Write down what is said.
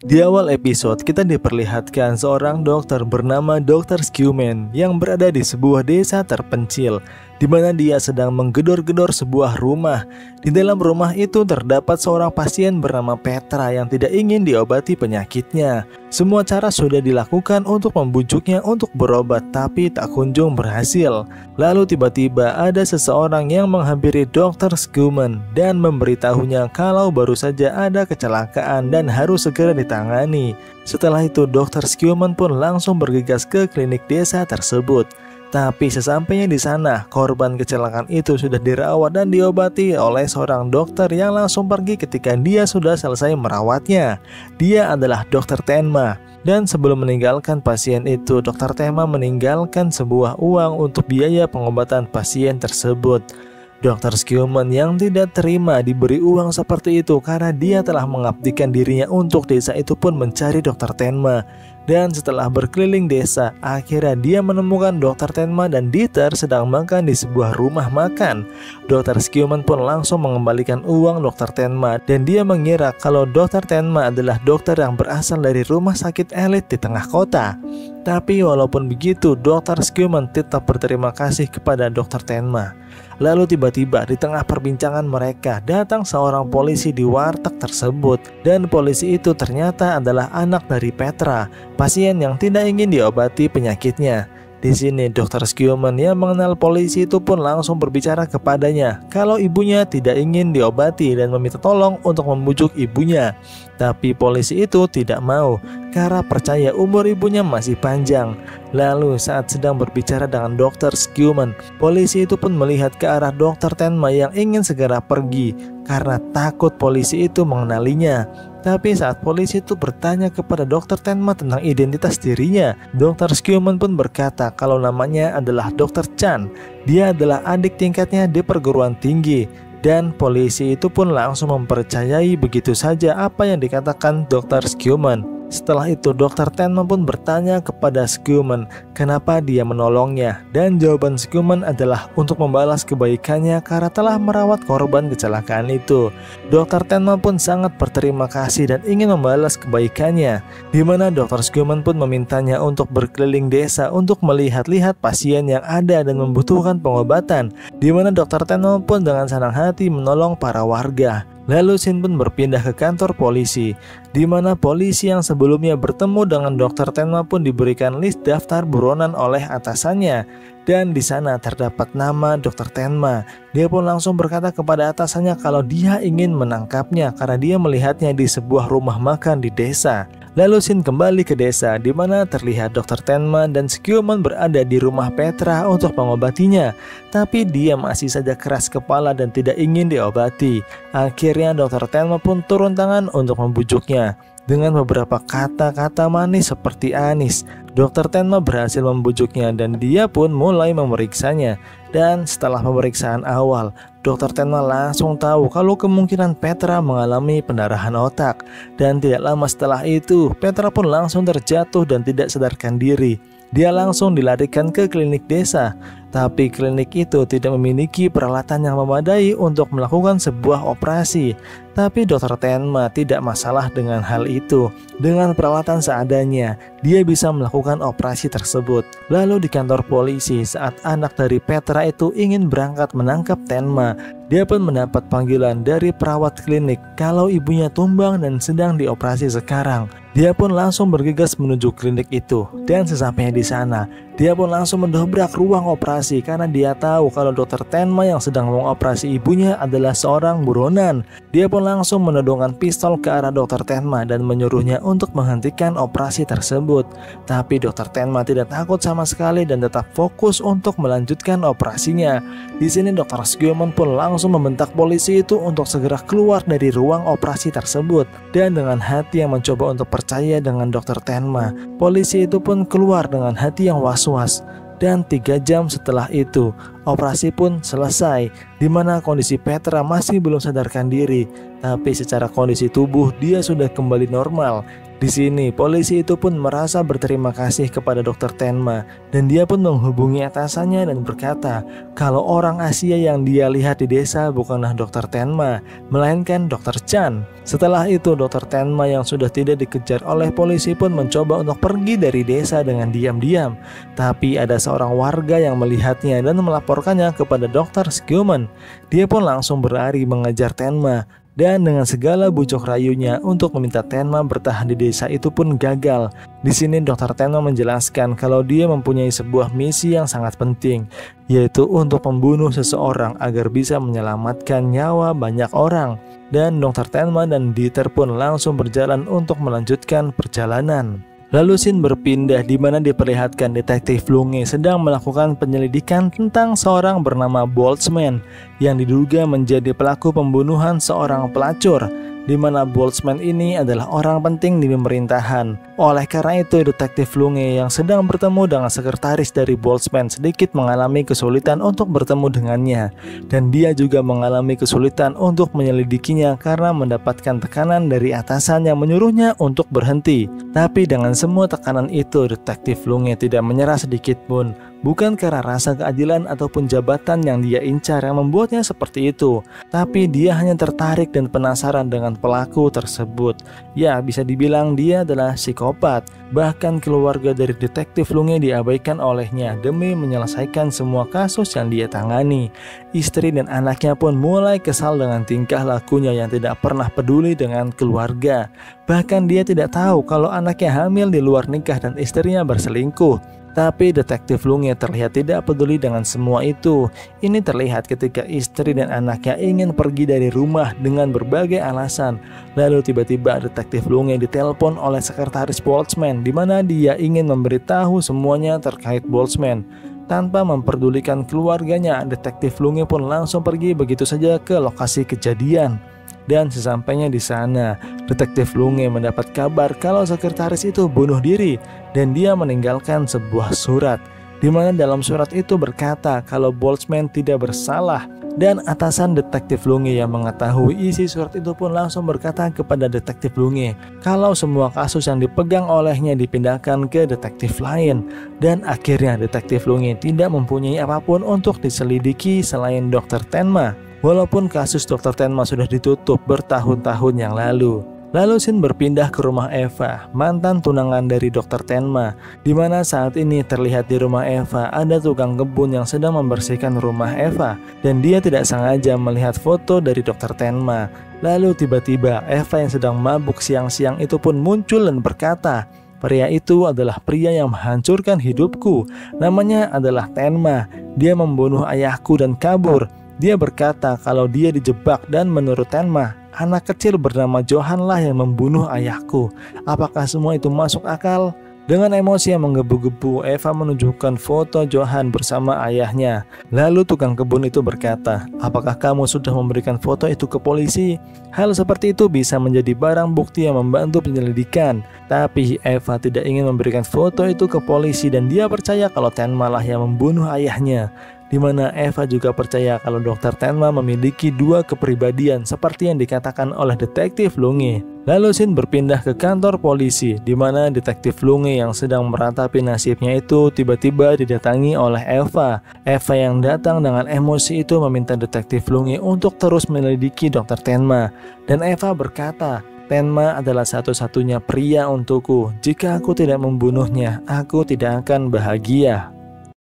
Di awal episode, kita diperlihatkan seorang dokter bernama Dr. Scuman yang berada di sebuah desa terpencil, di mana dia sedang menggedor-gedor sebuah rumah. Di dalam rumah itu terdapat seorang pasien bernama Petra yang tidak ingin diobati penyakitnya. Semua cara sudah dilakukan untuk membujuknya untuk berobat, tapi tak kunjung berhasil. Lalu tiba-tiba ada seseorang yang menghampiri Dr. Scuman dan memberitahunya kalau baru saja ada kecelakaan dan harus segera ditangani. Setelah itu Dr. Scuman pun langsung bergegas ke klinik desa tersebut. Tapi sesampainya di sana, korban kecelakaan itu sudah dirawat dan diobati oleh seorang dokter yang langsung pergi ketika dia sudah selesai merawatnya. Dia adalah Dr. Tenma. Dan sebelum meninggalkan pasien itu, Dr. Tenma meninggalkan sebuah uang untuk biaya pengobatan pasien tersebut. Dr. Scuman yang tidak terima diberi uang seperti itu karena dia telah mengabdikan dirinya untuk desa itu pun mencari Dr. Tenma. Dan setelah berkeliling desa, akhirnya dia menemukan Dr. Tenma dan Dieter sedang makan di sebuah rumah makan. Dr. Scuman pun langsung mengembalikan uang Dr. Tenma dan dia mengira kalau Dr. Tenma adalah dokter yang berasal dari rumah sakit elit di tengah kota. Tapi walaupun begitu, Dr. Scuman tetap berterima kasih kepada Dr. Tenma. Lalu tiba-tiba di tengah perbincangan mereka datang seorang polisi di warteg tersebut, dan polisi itu ternyata adalah anak dari Petra, pasien yang tidak ingin diobati penyakitnya. Di sini Dr. Scuman yang mengenal polisi itu pun langsung berbicara kepadanya kalau ibunya tidak ingin diobati dan meminta tolong untuk membujuk ibunya. Tapi polisi itu tidak mau karena percaya umur ibunya masih panjang. Lalu saat sedang berbicara dengan Dr. Scuman, polisi itu pun melihat ke arah Dr. Tenma yang ingin segera pergi karena takut polisi itu mengenalinya. Tapi saat polisi itu bertanya kepada Dr. Tenma tentang identitas dirinya, Dr. Scuman pun berkata kalau namanya adalah Dr. Chan. Dia adalah adik tingkatnya di perguruan tinggi. Dan polisi itu pun langsung mempercayai begitu saja apa yang dikatakan Dr. Scuman. Setelah itu Dr. Tenma pun bertanya kepada Scuman kenapa dia menolongnya, dan jawaban Scuman adalah untuk membalas kebaikannya karena telah merawat korban kecelakaan itu. Dr. Tenma pun sangat berterima kasih dan ingin membalas kebaikannya, di mana Dr. Scuman pun memintanya untuk berkeliling desa untuk melihat-lihat pasien yang ada dan membutuhkan pengobatan, di mana Dr. Tenma pun dengan senang hati menolong para warga. Lalu scene pun berpindah ke kantor polisi, di mana polisi yang sebelumnya bertemu dengan Dr. Tenma pun diberikan list daftar buronan oleh atasannya. Dan di sana terdapat nama Dr. Tenma. Dia pun langsung berkata kepada atasannya kalau dia ingin menangkapnya karena dia melihatnya di sebuah rumah makan di desa. Lalu scene kembali ke desa, di mana terlihat Dr. Tenma dan Scuman berada di rumah Petra untuk mengobatinya. Tapi dia masih saja keras kepala dan tidak ingin diobati. Akhirnya Dr. Tenma pun turun tangan untuk membujuknya. Dengan beberapa kata-kata manis seperti Anis, Dr. Tenma berhasil membujuknya dan dia pun mulai memeriksanya. Dan setelah pemeriksaan awal, Dr. Tenma langsung tahu kalau kemungkinan Petra mengalami pendarahan otak. Dan tidak lama setelah itu, Petra pun langsung terjatuh dan tidak sadarkan diri. Dia langsung dilarikan ke klinik desa. Tapi klinik itu tidak memiliki peralatan yang memadai untuk melakukan sebuah operasi. Tapi Dr. Tenma tidak masalah dengan hal itu. Dengan peralatan seadanya, dia bisa melakukan operasi tersebut. Lalu di kantor polisi, saat anak dari Petra itu ingin berangkat menangkap Tenma, dia pun mendapat panggilan dari perawat klinik kalau ibunya tumbang dan sedang dioperasi sekarang. Dia pun langsung bergegas menuju klinik itu, dan sesampainya di sana, dia pun langsung mendobrak ruang operasi karena dia tahu kalau Dr. Tenma yang sedang mengoperasi ibunya adalah seorang buronan. Dia pun langsung menodongkan pistol ke arah Dr. Tenma dan menyuruhnya untuk menghentikan operasi tersebut. Tapi Dr. Tenma tidak takut sama sekali dan tetap fokus untuk melanjutkan operasinya. Di sini Dr. Scuman pun langsung membentak polisi itu untuk segera keluar dari ruang operasi tersebut. Dan dengan hati yang mencoba untuk percaya dengan Dr. Tenma, polisi itu pun keluar dengan hati yang was-was. Dan 3 jam setelah itu, Operasi pun selesai, di mana kondisi Petra masih belum sadarkan diri, tapi secara kondisi tubuh dia sudah kembali normal. Di sini, polisi itu pun merasa berterima kasih kepada Dr. Tenma dan dia pun menghubungi atasannya dan berkata kalau orang Asia yang dia lihat di desa bukanlah Dr. Tenma, melainkan Dr. Chan. Setelah itu, Dr. Tenma yang sudah tidak dikejar oleh polisi pun mencoba untuk pergi dari desa dengan diam-diam. Tapi ada seorang warga yang melihatnya dan melaporkannya kepada Dr. Skillman. Dia pun langsung berlari mengejar Tenma. Dan dengan segala bujuk rayunya untuk meminta Tenma bertahan di desa itu pun gagal. Di sini Dr. Tenma menjelaskan kalau dia mempunyai sebuah misi yang sangat penting, yaitu untuk membunuh seseorang agar bisa menyelamatkan nyawa banyak orang. Dan Dr. Tenma dan Dieter pun langsung berjalan untuk melanjutkan perjalanan. Lalu scene berpindah di mana diperlihatkan detektif Lunge sedang melakukan penyelidikan tentang seorang bernama Boltzmann yang diduga menjadi pelaku pembunuhan seorang pelacur, di mana Boltzmann ini adalah orang penting di pemerintahan. Oleh karena itu, detektif Lunge yang sedang bertemu dengan sekretaris dari Boltzmann sedikit mengalami kesulitan untuk bertemu dengannya, dan dia juga mengalami kesulitan untuk menyelidikinya karena mendapatkan tekanan dari atasan yang menyuruhnya untuk berhenti. Tapi dengan semua tekanan itu, detektif Lunge tidak menyerah sedikit pun. Bukan karena rasa keadilan ataupun jabatan yang dia incar yang membuatnya seperti itu, tapi dia hanya tertarik dan penasaran dengan pelaku tersebut. Ya, bisa dibilang dia adalah psikopat. Bahkan keluarga dari detektif Lunge diabaikan olehnya demi menyelesaikan semua kasus yang dia tangani. Istri dan anaknya pun mulai kesal dengan tingkah lakunya yang tidak pernah peduli dengan keluarga. Bahkan dia tidak tahu kalau anaknya hamil di luar nikah dan istrinya berselingkuh. Tapi detektif Lunge terlihat tidak peduli dengan semua itu. Ini terlihat ketika istri dan anaknya ingin pergi dari rumah dengan berbagai alasan. Lalu tiba-tiba detektif Lunge ditelepon oleh sekretaris Boltzmann, di mana dia ingin memberitahu semuanya terkait Boltzmann. Tanpa memperdulikan keluarganya, detektif Lunge pun langsung pergi begitu saja ke lokasi kejadian. Dan sesampainya di sana, detektif Lunge mendapat kabar kalau sekretaris itu bunuh diri dan dia meninggalkan sebuah surat, di mana dalam surat itu berkata kalau Boltzmann tidak bersalah. Dan atasan detektif Lunge yang mengetahui isi surat itu pun langsung berkata kepada detektif Lunge kalau semua kasus yang dipegang olehnya dipindahkan ke detektif lain. Dan akhirnya detektif Lunge tidak mempunyai apapun untuk diselidiki selain Dr. Tenma. Walaupun kasus Dr. Tenma sudah ditutup bertahun-tahun yang lalu. Lalu scene berpindah ke rumah Eva, mantan tunangan dari Dr. Tenma, di mana saat ini terlihat di rumah Eva ada tukang kebun yang sedang membersihkan rumah Eva, dan dia tidak sengaja melihat foto dari Dr. Tenma. Lalu tiba-tiba Eva yang sedang mabuk siang-siang itu pun muncul dan berkata, pria itu adalah pria yang menghancurkan hidupku. Namanya adalah Tenma. Dia membunuh ayahku dan kabur. Dia berkata kalau dia dijebak dan menurut Tenma, anak kecil bernama Johan lah yang membunuh ayahku. Apakah semua itu masuk akal? Dengan emosi yang menggebu-gebu, Eva menunjukkan foto Johan bersama ayahnya. Lalu tukang kebun itu berkata, apakah kamu sudah memberikan foto itu ke polisi? Hal seperti itu bisa menjadi barang bukti yang membantu penyelidikan. Tapi Eva tidak ingin memberikan foto itu ke polisi dan dia percaya kalau Tenma lah yang membunuh ayahnya. Di mana Eva juga percaya kalau Dr. Tenma memiliki dua kepribadian seperti yang dikatakan oleh detektif Lunge. Lalu scene berpindah ke kantor polisi, di mana detektif Lunge yang sedang meratapi nasibnya itu tiba-tiba didatangi oleh Eva. Eva yang datang dengan emosi itu meminta detektif Lunge untuk terus menyelidiki Dr. Tenma. Dan Eva berkata, Tenma adalah satu-satunya pria untukku. Jika aku tidak membunuhnya, aku tidak akan bahagia.